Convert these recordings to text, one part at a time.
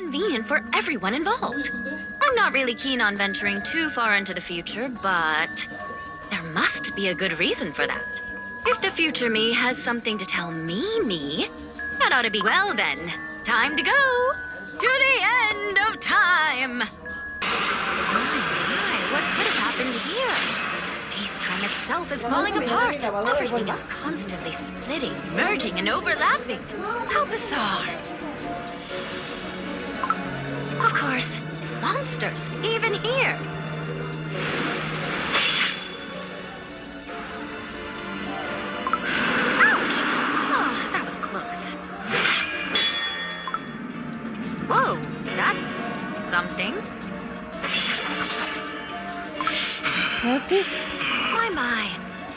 convenient for everyone involved. I'm not really keen on venturing too far into the future, but there must be a good reason for that. If the future me has something to tell me, that ought to be well then. Time to go to the end of time. My, what could have happened here? Space-time itself is falling apart. Everything is constantly splitting, merging, and overlapping. How bizarre. Of course, monsters, even here. Ouch! Oh, that was close. Whoa, that's something. My.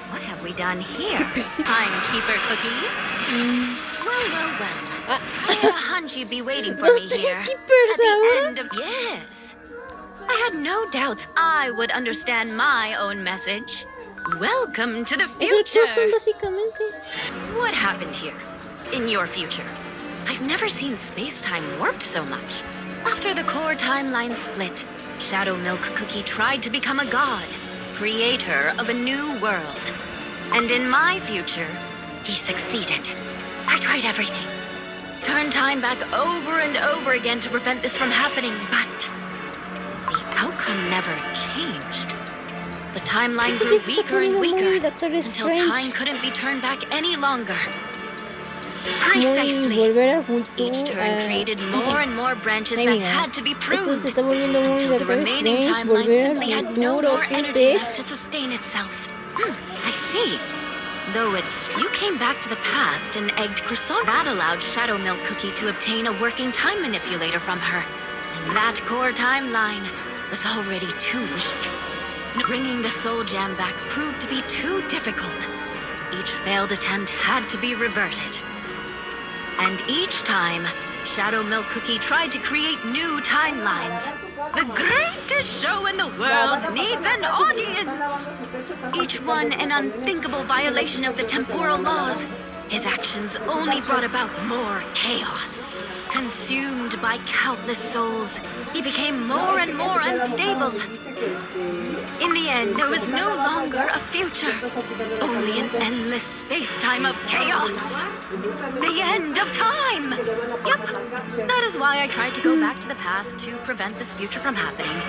What have we done here? Timekeeper cookie? Well. I had a hunch you'd be waiting for me here. At the end of... Yes. I had no doubts I would understand my own message. Welcome to the future. What happened here? In your future? I've never seen space-time warped so much. After the core timeline split, Shadow Milk Cookie tried to become a god, creator of a new world. And in my future, he succeeded. I tried everything. Turned time back over and over again to prevent this from happening, but the outcome never changed. The timeline grew weaker and weaker until time couldn't be turned back any longer. Precisely. Each turn created more and more branches that had to be pruned until the remaining timeline simply had no more energy left to sustain itself. I see. Though you came back to the past and egged Croissant. That allowed Shadow Milk Cookie to obtain a working time manipulator from her. And that core timeline was already too weak. Bringing the Soul Gem back proved to be too difficult. Each failed attempt had to be reverted. And each time, Shadow Milk Cookie tried to create new timelines. The greatest show in the world needs an audience. Each one an unthinkable violation of the temporal laws. His actions only brought about more chaos. Consumed by countless souls, he became more and more unstable. In the end, there was no longer a future, only an endless space-time of chaos. The end of time! Yep, that is why I tried to go back to the past to prevent this future from happening.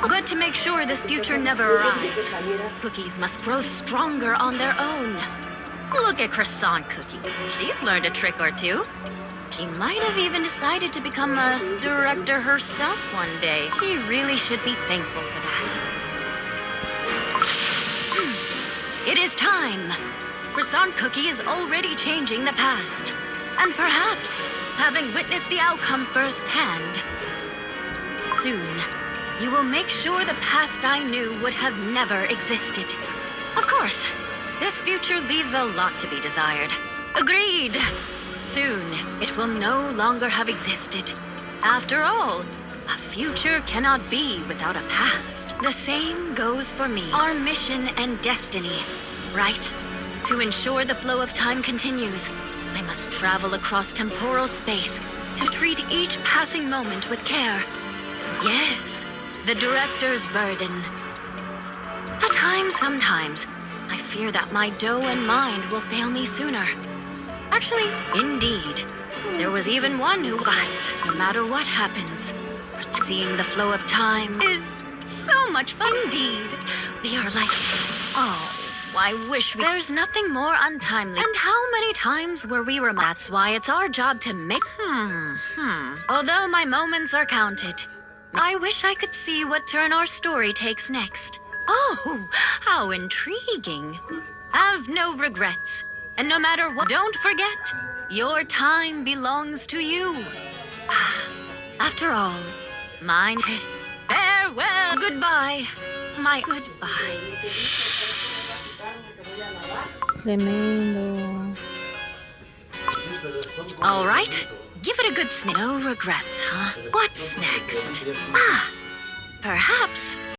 But to make sure this future never arrives, cookies must grow stronger on their own. Look at Croissant Cookie. She's learned a trick or two. She might have even decided to become a director herself one day. She really should be thankful for that. It is time. Croissant Cookie is already changing the past. And perhaps having witnessed the outcome firsthand. Soon, you will make sure the past I knew would have never existed. Of course, this future leaves a lot to be desired. Agreed. Soon, it will no longer have existed. After all, a future cannot be without a past. The same goes for me. Our mission and destiny, right? To ensure the flow of time continues, I must travel across temporal space to treat each passing moment with care. Yes, the director's burden. At times, sometimes, I fear that my dough and mind will fail me sooner. Actually, indeed. There was even one who got, no matter what happens. Seeing the flow of time is so much fun. Indeed. We are like, oh, I wish there's nothing more untimely. And how many times were we That's why it's our job to make... Although my moments are counted, I wish I could see what turn our story takes next. Oh, how intriguing. Have no regrets. And no matter what, don't forget, your time belongs to you. After all, mine. Farewell. Goodbye. My goodbye. Tremendo. All right, give it a good sniff. No regrets, huh? What's next? Perhaps